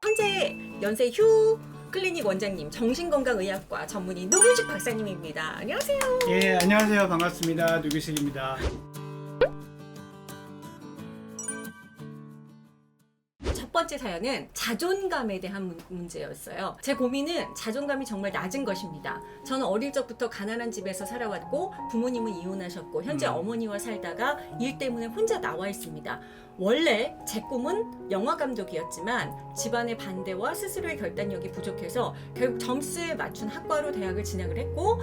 현재 연세휴 클리닉 원장님, 정신건강의학과 전문의 노규식 박사님입니다. 안녕하세요. 예, 안녕하세요. 반갑습니다. 노규식입니다. 첫 번째 사연은 자존감에 대한 문제였어요. 제 고민은 자존감이 정말 낮은 것입니다. 저는 어릴 적부터 가난한 집에서 살아왔고 부모님은 이혼하셨고 현재 어머니와 살다가 일 때문에 혼자 나와 있습니다. 원래 제 꿈은 영화 감독이었지만 집안의 반대와 스스로의 결단력이 부족해서 결국 점수에 맞춘 학과로 대학을 진학을 했고,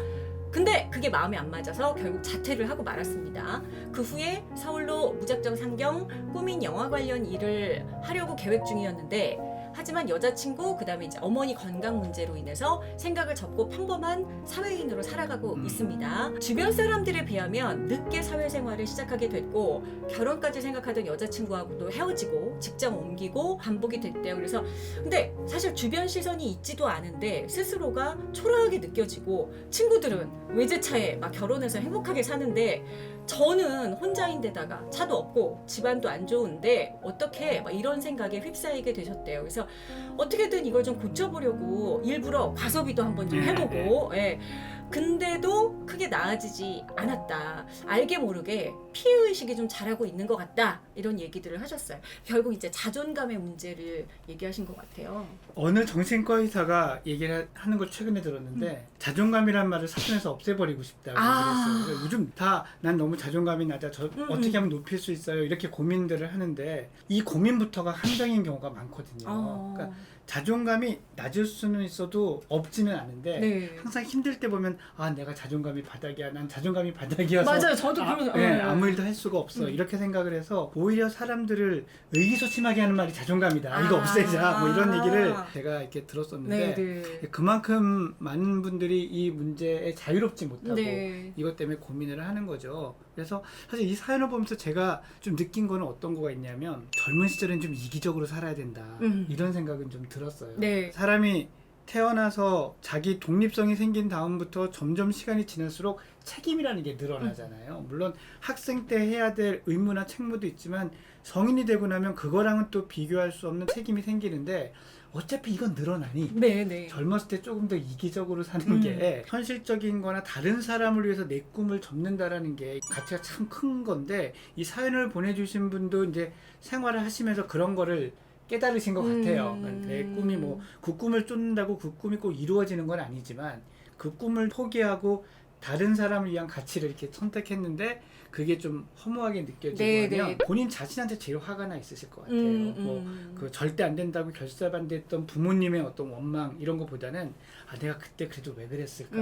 근데 그게 마음에 안 맞아서 결국 자퇴를 하고 말았습니다. 그 후에 서울로 무작정 상경, 꾸민 영화 관련 일을 하려고 계획 중이었는데, 하지만 여자친구, 그 다음에 이제 어머니 건강 문제로 인해서 생각을 접고 평범한 사회인으로 살아가고 있습니다. 주변 사람들에 비하면 늦게 사회생활을 시작하게 됐고, 결혼까지 생각하던 여자친구하고도 헤어지고, 직장 옮기고, 반복이 됐대요. 그래서, 근데 사실 주변 시선이 있지도 않은데, 스스로가 초라하게 느껴지고, 친구들은 외제차에 막 결혼해서 행복하게 사는데, 저는 혼자인데다가 차도 없고 집안도 안 좋은데 어떻게 막 이런 생각에 휩싸이게 되셨대요. 그래서 어떻게든 이걸 좀 고쳐보려고 일부러 과소비도 한번 좀 해보고, 예. 근데도 크게 나아지지 않았다. 알게 모르게 피해의식이 좀 자라고 있는 것 같다. 이런 얘기들을 하셨어요. 결국 이제 자존감의 문제를 얘기하신 것 같아요. 어느 정신과 의사가 얘기를 하는 걸 최근에 들었는데 자존감이란 말을 사전에서 없애버리고 싶다고 그랬어요. 요즘 다 난 너무 자존감이 낮아. 어떻게 하면 높일 수 있어요? 이렇게 고민들을 하는데 이 고민부터가 함정인 경우가 많거든요. 그러니까 자존감이 낮을 수는 있어도 없지는 않은데, 네. 항상 힘들 때 보면 내가 자존감이 바닥이야. 난 자존감이 바닥이어서 맞아요. 저도 그런 아무 일도 할 수가 없어. 이렇게 생각을 해서 오히려 사람들을 의기소침하게 하는 말이 자존감이다. 이거 없애자. 뭐 이런 얘기를 제가 이렇게 들었었는데, 네. 그만큼 많은 분들이 이 문제에 자유롭지 못하고 네. 이것 때문에 고민을 하는 거죠. 그래서 사실 이 사연을 보면서 제가 좀 느낀 거는 어떤 거가 있냐면, 젊은 시절엔 좀 이기적으로 살아야 된다. 이런 생각은 좀 들었어요. 네. 사람이 태어나서 자기 독립성이 생긴 다음부터 점점 시간이 지날수록 책임이라는 게 늘어나잖아요. 물론 학생 때 해야 될 의무나 책무도 있지만 성인이 되고 나면 그거랑은 또 비교할 수 없는 책임이 생기는데, 어차피 이건 늘어나니 네. 젊었을 때 조금 더 이기적으로 사는 게 현실적인 거나 다른 사람을 위해서 내 꿈을 접는다라는 게 가치가 참 큰 건데, 이 사연을 보내주신 분도 이제 생활을 하시면서 그런 거를 깨달으신 것 같아요. 내 꿈이 뭐 그 꿈을 쫓는다고 그 꿈이 꼭 이루어지는 건 아니지만, 그 꿈을 포기하고 다른 사람을 위한 가치를 이렇게 선택했는데 그게 좀 허무하게 느껴지고 하면 본인 자신한테 제일 화가 나 있으실 것 같아요. 그 절대 안 된다고 결사반대했던 부모님의 어떤 원망 이런 것보다는 내가 그때 그래도 왜 그랬을까,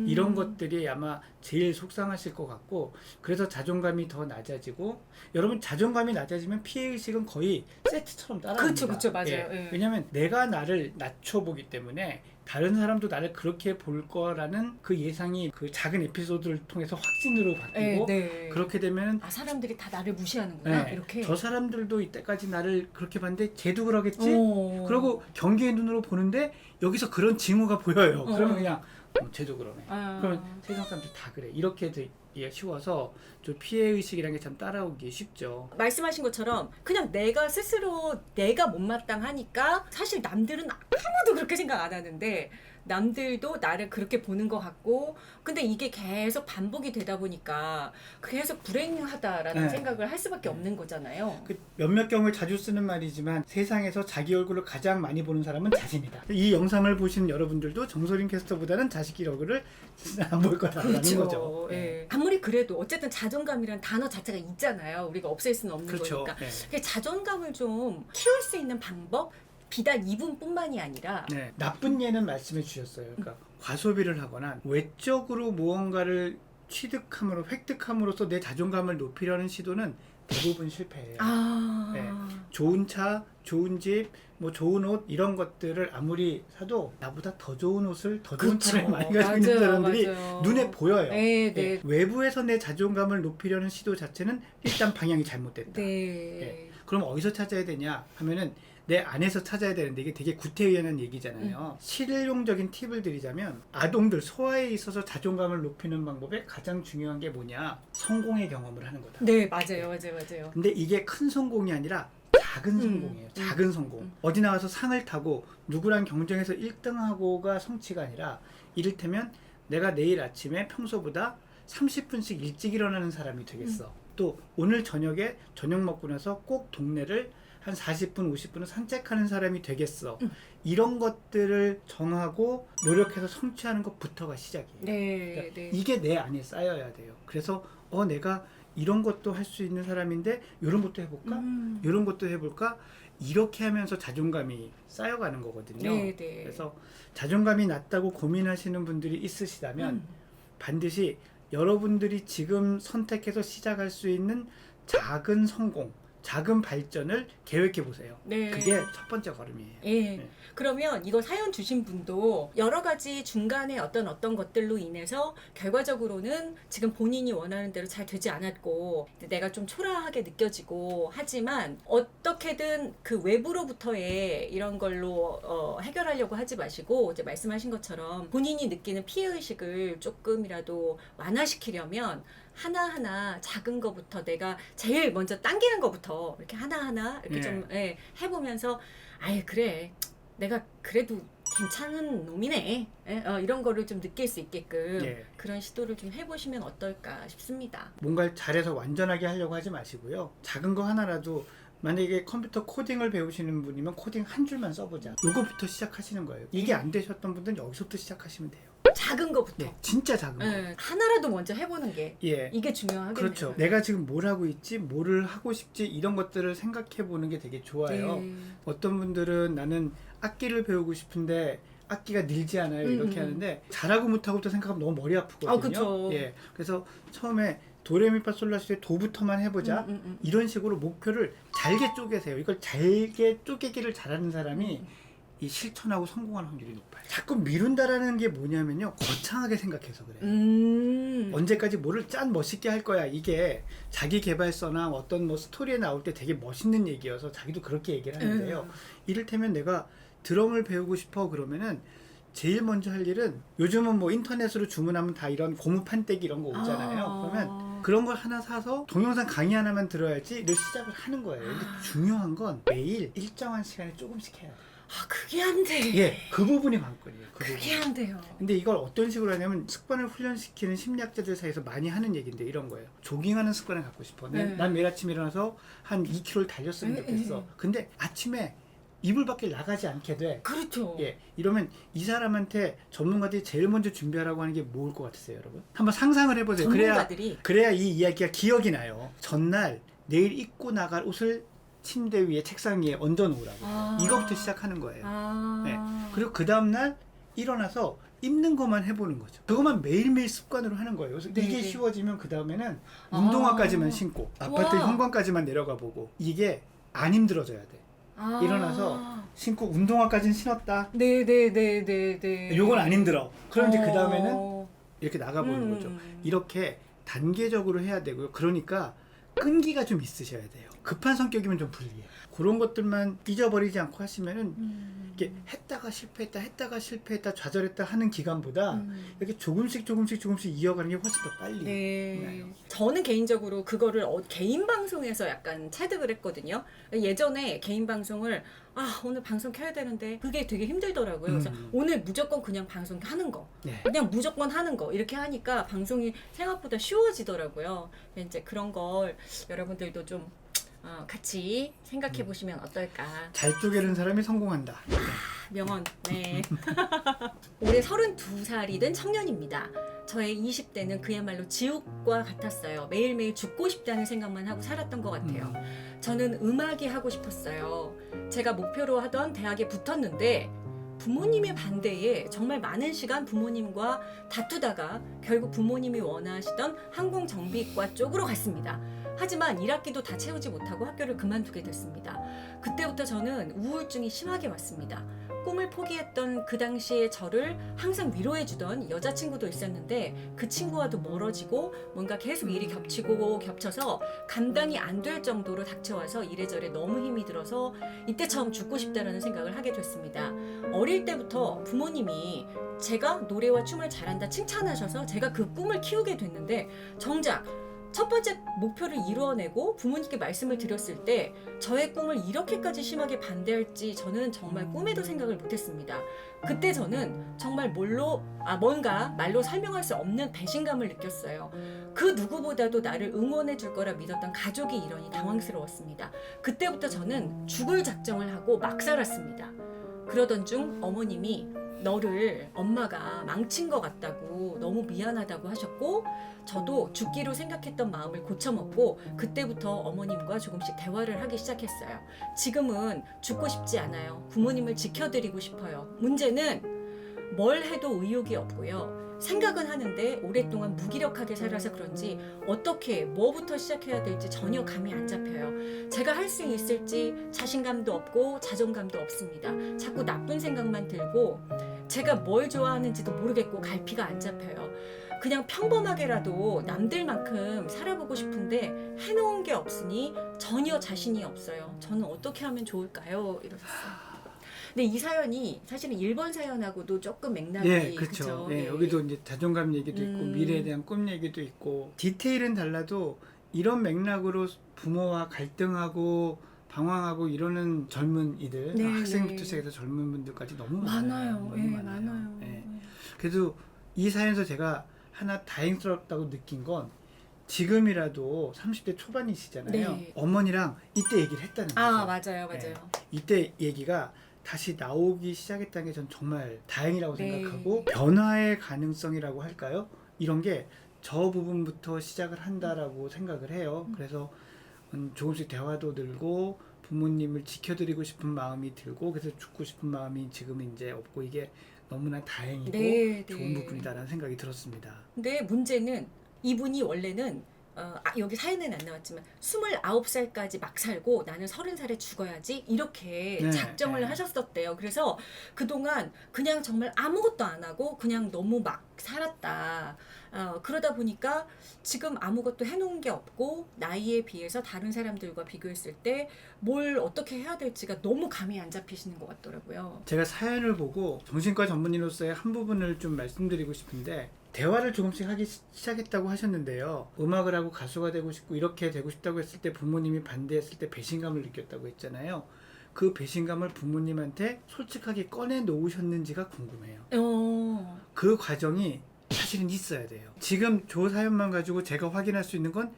이런 것들이 아마 제일 속상하실 것 같고, 그래서 자존감이 더 낮아지고, 여러분 자존감이 낮아지면 피해의식은 거의 세트처럼 따라옵니다. 그렇죠. 맞아요. 예. 왜냐하면 내가 나를 낮춰보기 때문에 다른 사람도 나를 그렇게 볼 거라는 그 예상이 그 작은 에피소드를 통해서 확신으로 바뀌고, 네. 그렇게 되면 사람들이 다 나를 무시하는구나. 네, 이렇게. 저 사람들도 이때까지 나를 그렇게 봤는데 쟤도 그러겠지? 오. 그러고 경계의 눈으로 보는데 여기서 그런 징후가 보여요. 그러면 그냥 쟤도 그러네. 그러면 세상 사람들 다 그래. 이렇게 되기가 쉬워서 좀 피해의식이라는 게 참 따라오기 쉽죠. 말씀하신 것처럼 그냥 내가 스스로 내가 못마땅하니까 사실 남들은 아무도 그렇게 생각 안 하는데, 남들도 나를 그렇게 보는 것 같고, 근데 이게 계속 반복이 되다 보니까 계속 불행하다라는 생각을 할 수밖에 없는 거잖아요. 그 몇몇 경우에 자주 쓰는 말이지만 세상에서 자기 얼굴을 가장 많이 보는 사람은 자신이다. 이 영상을 보시는 여러분들도 정소린 캐스터보다는 자식 얼굴을 안 볼 거다라는 거죠. 예. 아무리 그래도 어쨌든 자존감이라는 단어 자체가 있잖아요. 우리가 없앨 수는 없는 그렇죠. 거니까. 자존감을 좀 키울 수 있는 방법? 비단 이분뿐만이 아니라 나쁜 예는 말씀해 주셨어요. 그러니까 과소비를 하거나 외적으로 무언가를 취득함으로 획득함으로써 내 자존감을 높이려는 시도는 대부분 실패해요. 좋은 차, 좋은 집, 뭐 좋은 옷 이런 것들을 아무리 사도 나보다 더 좋은 옷을 더 좋은 차를 많이 가지고 있는 사람들이 눈에 보여요. 외부에서 내 자존감을 높이려는 시도 자체는 일단 방향이 잘못됐다. 그럼 어디서 찾아야 되냐 하면은 내 안에서 찾아야 되는데 이게 되게 구태의연한 얘기잖아요. 실용적인 팁을 드리자면 아동들 소아에 있어서 자존감을 높이는 방법에 가장 중요한 게 뭐냐? 성공의 경험을 하는 거다. 네, 맞아요. 맞아요. 근데 이게 큰 성공이 아니라 작은 성공이에요. 작은 성공. 어디 나가서 상을 타고 누구랑 경쟁해서 1등하고가 성취가 아니라 이를테면 내가 내일 아침에 평소보다 30분씩 일찍 일어나는 사람이 되겠어. 또 오늘 저녁에 저녁 먹고 나서 꼭 동네를 한 40분, 50분은 산책하는 사람이 되겠어. 이런 것들을 정하고 노력해서 성취하는 것부터가 시작이에요. 네, 그러니까 네. 이게 내 안에 쌓여야 돼요. 그래서 내가 이런 것도 할 수 있는 사람인데 이런 것도 해볼까? 이런 것도 해볼까? 이렇게 하면서 자존감이 쌓여가는 거거든요. 네, 네. 그래서 자존감이 낮다고 고민하시는 분들이 있으시다면 반드시 여러분들이 지금 선택해서 시작할 수 있는 작은 성공, 작은 발전을 계획해 보세요. 네. 그게 첫 번째 걸음이에요. 예. 네. 그러면 이거 사연 주신 분도 여러 가지 중간에 어떤 것들로 인해서 결과적으로는 지금 본인이 원하는 대로 잘 되지 않았고 내가 좀 초라하게 느껴지고 하지만 어떻게든 그 외부로부터의 이런 걸로 해결하려고 하지 마시고 이제 말씀하신 것처럼 본인이 느끼는 피해의식을 조금이라도 완화시키려면 하나하나 작은 거부터 내가 제일 먼저 당기는 거부터 이렇게 하나하나 이렇게 네. 좀 해보면서 아예 그래 내가 그래도 괜찮은 놈이네 이런 거를 좀 느낄 수 있게끔 네. 그런 시도를 좀 해보시면 어떨까 싶습니다. 뭔가를 잘해서 완전하게 하려고 하지 마시고요. 작은 거 하나라도 만약에 컴퓨터 코딩을 배우시는 분이면 코딩 한 줄만 써보자. 요거부터 시작하시는 거예요. 이게 안 되셨던 분들은 여기서부터 시작하시면 돼요. 작은 거부터 네, 진짜 작은 거. 하나라도 먼저 해보는 게 예. 이게 중요하겠네요. 그렇죠. 내가 지금 뭘 하고 있지, 뭐를 하고 싶지 이런 것들을 생각해 보는 게 되게 좋아요. 네. 어떤 분들은 나는 악기를 배우고 싶은데 악기가 늘지 않아요. 이렇게 하는데 잘하고 못하고부터 생각하면 너무 머리 아프거든요. 그쵸. 예. 그래서 처음에 도레미파솔라시도의 도부터만 해보자. 이런 식으로 목표를 잘게 쪼개세요. 이걸 잘게 쪼개기를 잘하는 사람이 이 실천하고 성공하는 확률이 높아요. 자꾸 미룬다라는 게 뭐냐면요. 거창하게 생각해서 그래요. 언제까지 뭐를 짠 멋있게 할 거야. 이게 자기 개발서나 어떤 뭐 스토리에 나올 때 되게 멋있는 얘기여서 자기도 그렇게 얘기를 하는데요. 이를테면 내가 드럼을 배우고 싶어 그러면은 제일 먼저 할 일은 요즘은 뭐 인터넷으로 주문하면 다 이런 고무 판때기 이런 거 오잖아요. 그러면 그런 걸 하나 사서 동영상 강의 하나만 들어야지 를 시작을 하는 거예요. 근데 중요한 건 매일 일정한 시간에 조금씩 해야 돼요. 그게 안 돼. 예, 그 부분이 관건이에요. 그 그게 부분. 안 돼요. 근데 이걸 어떤 식으로 하냐면 습관을 훈련시키는 심리학자들 사이에서 많이 하는 얘기인데 이런 거예요. 조깅하는 습관을 갖고 싶어. 난 매일 아침 일어나서 한 2km를 달렸으면 좋겠어. 근데 아침에 이불 밖에 나가지 않게 돼. 그렇죠. 예, 이러면 이 사람한테 전문가들이 제일 먼저 준비하라고 하는 게 뭐일 것 같으세요, 여러분? 한번 상상을 해보세요. 전문가들이 그래야 이 이야기가 기억이 나요. 전날 내일 입고 나갈 옷을 침대 위에 책상 위에 얹어 놓으라고. 이거부터 시작하는 거예요. 네. 그리고 그 다음날 일어나서 입는 것만 해보는 거죠. 그것만 매일매일 습관으로 하는 거예요. 그래서 이게 쉬워지면 그 다음에는 운동화까지만 신고 아파트 현관까지만 내려가 보고 이게 안 힘들어져야 돼. 일어나서 신고 운동화까지는 신었다. 네네네네네. 요건 안 힘들어. 그럼 이제 그 다음에는 이렇게 나가보는 거죠. 이렇게 단계적으로 해야 되고요. 그러니까 끈기가 좀 있으셔야 돼요. 급한 성격이면 좀 불리해. 그런 것들만 잊어버리지 않고 하시면은 이렇게 했다가 실패했다 좌절했다 하는 기간보다 이렇게 조금씩 이어가는 게 훨씬 더 빨리 나요. 저는 개인적으로 그거를 개인 방송에서 약간 체득을 했거든요. 예전에 개인 방송을 오늘 방송 켜야 되는데 그게 되게 힘들더라고요. 그래서 오늘 무조건 그냥 방송 하는 거, 그냥 무조건 하는 거 이렇게 하니까 방송이 생각보다 쉬워지더라고요. 이제 그런 걸 여러분들도 좀 같이 생각해 보시면 어떨까. 잘 쪼개는 사람이 성공한다. 명언. 네. 올해 32살이 된 청년입니다. 저의 20대는 그야말로 지옥과 같았어요. 매일매일 죽고 싶다는 생각만 하고 살았던 것 같아요. 저는 음악이 하고 싶었어요. 제가 목표로 하던 대학에 붙었는데 부모님의 반대에 정말 많은 시간 부모님과 다투다가 결국 부모님이 원하시던 항공정비과 쪽으로 갔습니다. 하지만 1학기도 다 채우지 못하고 학교를 그만두게 됐습니다. 그때부터 저는 우울증이 심하게 왔습니다. 꿈을 포기했던 그 당시의 저를 항상 위로해주던 여자친구도 있었는데 그 친구와도 멀어지고 뭔가 계속 일이 겹치고 겹쳐서 감당이 안 될 정도로 닥쳐와서 이래저래 너무 힘이 들어서 이때 처음 죽고 싶다라는 생각을 하게 됐습니다. 어릴 때부터 부모님이 제가 노래와 춤을 잘한다 칭찬하셔서 제가 그 꿈을 키우게 됐는데 정작 첫 번째 목표를 이루어내고 부모님께 말씀을 드렸을 때 저의 꿈을 이렇게까지 심하게 반대할지 저는 정말 꿈에도 생각을 못했습니다. 그때 저는 정말 뭔가 말로 설명할 수 없는 배신감을 느꼈어요. 그 누구보다도 나를 응원해 줄 거라 믿었던 가족이 이러니 당황스러웠습니다. 그때부터 저는 죽을 작정을 하고 막 살았습니다. 그러던 중 어머님이 너를 엄마가 망친 것 같다고 너무 미안하다고 하셨고 저도 죽기로 생각했던 마음을 고쳐먹고 그때부터 어머님과 조금씩 대화를 하기 시작했어요. 지금은 죽고 싶지 않아요. 부모님을 지켜드리고 싶어요. 문제는 뭘 해도 의욕이 없고요. 생각은 하는데 오랫동안 무기력하게 살아서 그런지 어떻게 뭐부터 시작해야 될지 전혀 감이 안 잡혀요. 제가 할 수 있을지 자신감도 없고 자존감도 없습니다. 자꾸 나쁜 생각만 들고 제가 뭘 좋아하는지도 모르겠고 갈피가 안 잡혀요. 그냥 평범하게라도 남들만큼 살아보고 싶은데 해놓은 게 없으니 전혀 자신이 없어요. 저는 어떻게 하면 좋을까요? 이러셨어요. 근데 이 사연이 사실은 1번 사연하고도 조금 맥락이 예, 그렇죠. 예, 여기도 이제 자존감 얘기도 있고 미래에 대한 꿈 얘기도 있고 디테일은 달라도 이런 맥락으로 부모와 갈등하고 방황하고 이러는 젊은이들 네, 학생부터 네. 시작해서 젊은 분들까지 너무 많아요. 너무 예, 많아요. 많아요. 예. 그래도 이 사연에서 제가 하나 다행스럽다고 느낀 건 지금이라도 30대 초반이시잖아요. 네. 어머니랑 이때 얘기를 했다는 거죠. 아, 맞아요. 예. 이때 얘기가 다시 나오기 시작했다는 게 전 정말 다행이라고 네. 생각하고 변화의 가능성이라고 할까요? 이런 게 저 부분부터 시작을 한다라고 생각을 해요. 그래서 조금씩 대화도 늘고 부모님을 지켜드리고 싶은 마음이 들고 그래서 죽고 싶은 마음이 지금 이제 없고 이게 너무나 다행이고 네, 좋은 네. 부분이다라는 생각이 들었습니다. 근데 문제는 이분이 원래는 여기 사연에는 안 나왔지만 29살까지 막 살고 나는 30살에 죽어야지 이렇게 네, 작정을 네. 하셨었대요. 그래서 그동안 그냥 정말 아무것도 안 하고 그냥 너무 막 살았다. 그러다 보니까 지금 아무것도 해놓은 게 없고 나이에 비해서 다른 사람들과 비교했을 때 뭘 어떻게 해야 될지가 너무 감이 안 잡히시는 것 같더라고요. 제가 사연을 보고 정신과 전문의로서의 한 부분을 좀 말씀드리고 싶은데 대화를 조금씩 하기 시작했다고 하셨는데요. 음악을 하고 가수가 되고 싶고 이렇게 되고 싶다고 했을 때 부모님이 반대했을 때 배신감을 느꼈다고 했잖아요. 그 배신감을 부모님한테 솔직하게 꺼내 놓으셨는지가 궁금해요. 그 과정이 사실은 있어야 돼요. 지금 저 사연만 가지고 제가 확인할 수 있는 건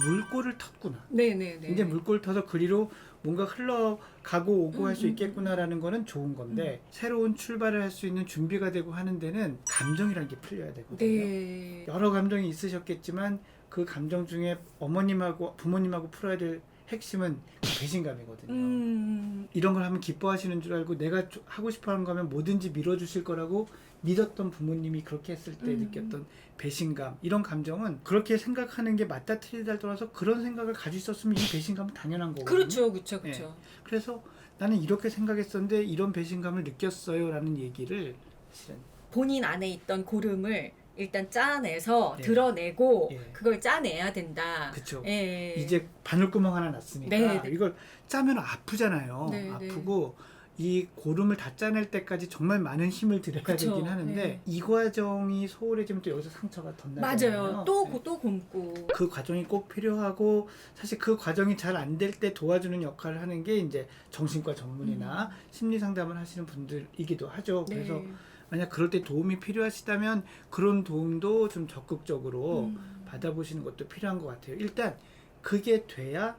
물꼬를 텄구나. 네네네. 이제 물꼬를 터서 그리로 뭔가 흘러가고 오고 할 수 있겠구나라는 거는 좋은 건데 새로운 출발을 할 수 있는 준비가 되고 하는 데는 감정이라는 게 풀려야 되거든요. 네. 여러 감정이 있으셨겠지만 그 감정 중에 어머님하고 부모님하고 풀어야 될 핵심은 그 배신감이거든요. 이런 걸 하면 기뻐하시는 줄 알고 내가 하고 싶어하는 거면 뭐든지 밀어주실 거라고 믿었던 부모님이 그렇게 했을 때 느꼈던 배신감 이런 감정은 그렇게 생각하는 게 맞다 틀리다를 떠나서 그런 생각을 가지고 있었으면 이 배신감은 당연한 거거든요. 그렇죠, 그렇죠, 그렇죠. 예. 그래서 나는 이렇게 생각했었는데 이런 배신감을 느꼈어요 라는 얘기를 실은 본인 안에 있던 고름을 일단 짜내서 예. 드러내고 예. 그걸 짜내야 된다. 그쵸. 예. 이제 바늘구멍 하나 났으니까 네, 네. 이걸 짜면 아프잖아요. 네, 아프고 이 고름을 다 짜낼 때까지 정말 많은 힘을 들여야 그쵸. 되긴 하는데 네. 이 과정이 소홀해지면 또 여기서 상처가 더 나잖아요. 맞아요. 또 곰고. 그 과정이 꼭 필요하고 사실 그 과정이 잘 안 될 때 도와주는 역할을 하는 게 이제 정신과 전문의나 심리 상담을 하시는 분들이기도 하죠. 그래서 네. 만약 그럴 때 도움이 필요하시다면 그런 도움도 좀 적극적으로 받아보시는 것도 필요한 것 같아요. 일단 그게 돼야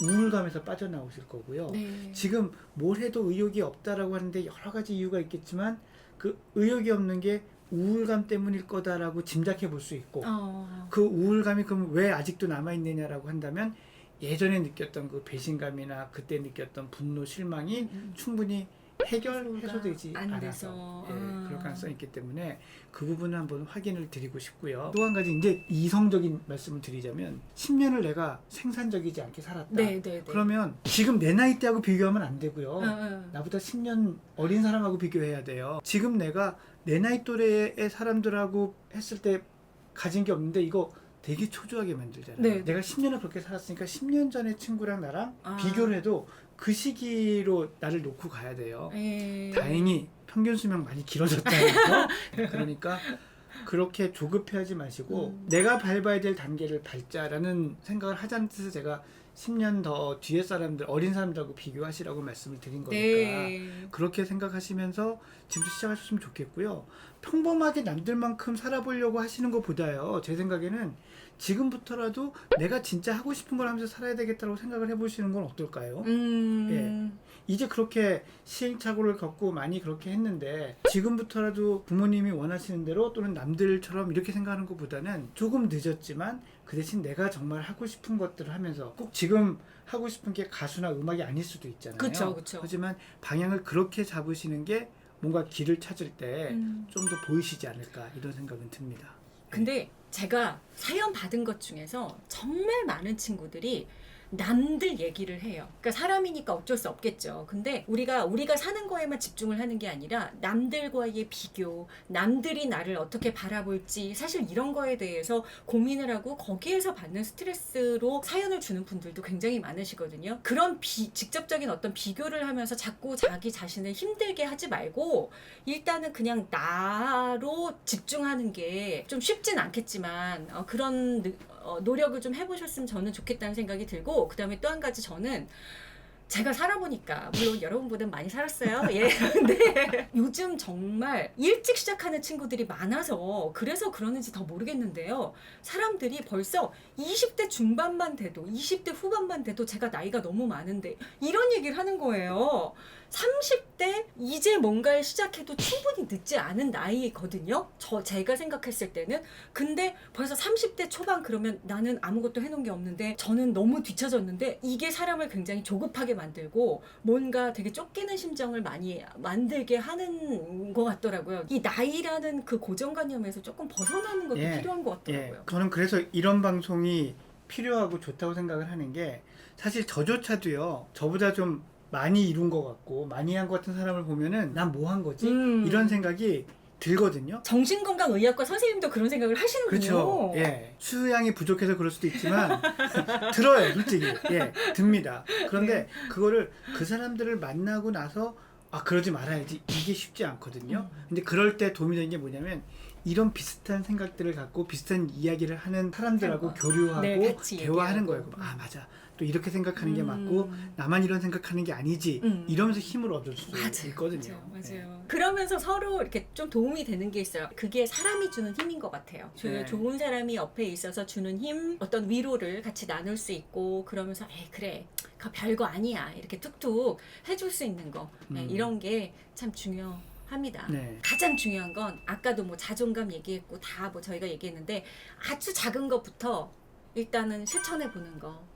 우울감에서 빠져나오실 거고요. 네. 지금 뭘 해도 의욕이 없다라고 하는데 여러 가지 이유가 있겠지만 그 의욕이 없는 게 우울감 때문일 거다라고 짐작해 볼 수 있고 그 우울감이 그럼 왜 아직도 남아있느냐라고 한다면 예전에 느꼈던 그 배신감이나 그때 느꼈던 분노, 실망이 충분히 해결해소되지 안 않아서 돼서. 예, 아. 그럴 가능성이 있기 때문에 그 부분을 한번 확인을 드리고 싶고요. 또 한 가지 이제 이성적인 말씀을 드리자면 10년을 내가 생산적이지 않게 살았다. 네, 네, 네. 그러면 지금 내 나이 때하고 비교하면 안 되고요. 응. 나보다 10년 어린 사람하고 비교해야 돼요. 지금 내가 내 나이 또래의 사람들하고 했을 때 가진 게 없는데 이거 되게 초조하게 만들잖아요. 네. 내가 10년을 그렇게 살았으니까 10년 전의 친구랑 나랑 아. 비교를 해도 그 시기로 나를 놓고 가야 돼요. 예. 다행히 평균 수명 많이 길어졌다는 거. 그러니까 그렇게 조급해하지 마시고 내가 밟아야 될 단계를 밟자라는 생각을 하자는 뜻에서 제가 10년 더 뒤에 사람들, 어린 사람들하고 비교하시라고 말씀을 드린 거니까 네. 그렇게 생각하시면서 지금부터 시작하셨으면 좋겠고요. 평범하게 남들만큼 살아보려고 하시는 것보다요. 제 생각에는 지금부터라도 내가 진짜 하고 싶은 걸 하면서 살아야 되겠다고 생각을 해보시는 건 어떨까요? 이제 그렇게 시행착오를 겪고 많이 그렇게 했는데 지금부터라도 부모님이 원하시는 대로 또는 남들처럼 이렇게 생각하는 것보다는 조금 늦었지만 그 대신 내가 정말 하고 싶은 것들을 하면서 꼭 지금 하고 싶은 게 가수나 음악이 아닐 수도 있잖아요. 그쵸, 그쵸. 하지만 방향을 그렇게 잡으시는 게 뭔가 길을 찾을 때 좀 더 보이시지 않을까 이런 생각은 듭니다. 근데 제가 사연 받은 것 중에서 정말 많은 친구들이 남들 얘기를 해요. 그러니까 사람이니까 어쩔 수 없겠죠. 근데 우리가 사는 거에만 집중을 하는 게 아니라 남들과의 비교, 남들이 나를 어떻게 바라볼지 사실 이런 거에 대해서 고민을 하고 거기에서 받는 스트레스로 사연을 주는 분들도 굉장히 많으시거든요. 그런 직접적인 어떤 비교를 하면서 자꾸 자기 자신을 힘들게 하지 말고 일단은 그냥 나로 집중하는 게 좀 쉽진 않겠지만 그런 노력을 좀 해보셨으면 저는 좋겠다는 생각이 들고 그 다음에 또 한 가지 저는 제가 살아보니까 물론 여러분보다는 많이 살았어요. 예. 근데 요즘 정말 일찍 시작하는 친구들이 많아서 그래서 그러는지 더 모르겠는데요. 사람들이 벌써 20대 중반만 돼도 20대 후반만 돼도 제가 나이가 너무 많은데 이런 얘기를 하는 거예요. 30대 이제 뭔가를 시작해도 충분히 늦지 않은 나이거든요. 제가 생각했을 때는. 근데 벌써 30대 초반 그러면 나는 아무것도 해놓은 게 없는데 저는 너무 뒤처졌는데 이게 사람을 굉장히 조급하게 만들고 뭔가 되게 쫓기는 심정을 많이 만들게 하는 것 같더라고요. 이 나이라는 그 고정관념에서 조금 벗어나는 것도 필요한 것 같더라고요. 저는 그래서 이런 방송이 필요하고 좋다고 생각을 하는 게 사실 저조차도요. 저보다 좀 많이 이룬 것 같고 많이 한 것 같은 사람을 보면은 난 뭐 한 거지? 이런 생각이 들거든요. 정신건강의학과 선생님도 그런 생각을 하시는군요. 그렇죠. 예. 수양이 부족해서 그럴 수도 있지만 들어요, 솔직히. 예, 듭니다. 그런데 그거를 그 사람들을 만나고 나서 그러지 말아야지. 이게 쉽지 않거든요. 근데 그럴 때 도움이 되는 게 뭐냐면 이런 비슷한 생각들을 갖고 비슷한 이야기를 하는 사람들하고 교류하고 같이 대화하는 얘기하고. 거예요. 맞아. 또 이렇게 생각하는 게 맞고 나만 이런 생각하는 게 아니지. 이러면서 힘을 얻을 수 있거든요. 맞아요. 그러면서 서로 이렇게 좀 도움이 되는 게 있어요. 그게 사람이 주는 힘인 것 같아요. 좋은 사람이 옆에 있어서 주는 힘, 어떤 위로를 같이 나눌 수 있고 그러면서 그래, 그 별거 아니야. 이렇게 툭툭 해줄 수 있는 거. 이런 게 참 중요합니다. 가장 중요한 건 아까도 뭐 자존감 얘기했고 다 뭐 저희가 얘기했는데 아주 작은 것부터 일단은 실천해 보는 거.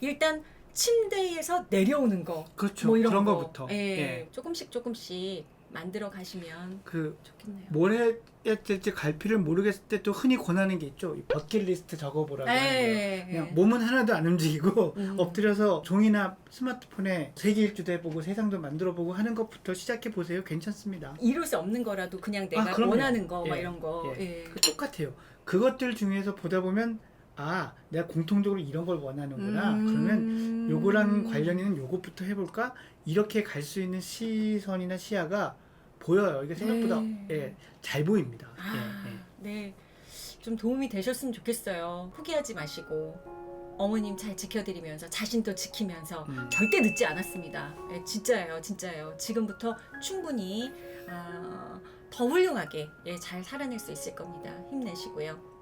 일단 침대에서 내려오는 거. 그렇죠. 뭐 이런 그런 거. 거부터. 조금씩 만들어 가시면 좋겠네요. 뭘 해야 될지 갈피를 모르겠을 때 또 흔히 권하는 게 있죠. 이 버킷리스트 적어보라고 하는 거예요. 그냥 몸은 하나도 안 움직이고 엎드려서 종이나 스마트폰에 세계 일주도 해보고 세상도 만들어보고 하는 것부터 시작해 보세요. 괜찮습니다. 이룰 수 없는 거라도 그냥 내가 그럼요. 원하는 거 막 이런 거. 똑같아요. 그것들 중에서 보다 보면 내가 공통적으로 이런 걸 원하는구나. 그러면 요거랑 관련 있는 요것부터 해볼까? 이렇게 갈 수 있는 시선이나 시야가 보여요. 이게 생각보다 잘 보입니다. 네, 좀 도움이 되셨으면 좋겠어요. 포기하지 마시고 어머님 잘 지켜드리면서 자신도 지키면서 절대 늦지 않았습니다. 진짜예요. 지금부터 충분히 더 훌륭하게 잘 살아낼 수 있을 겁니다. 힘내시고요.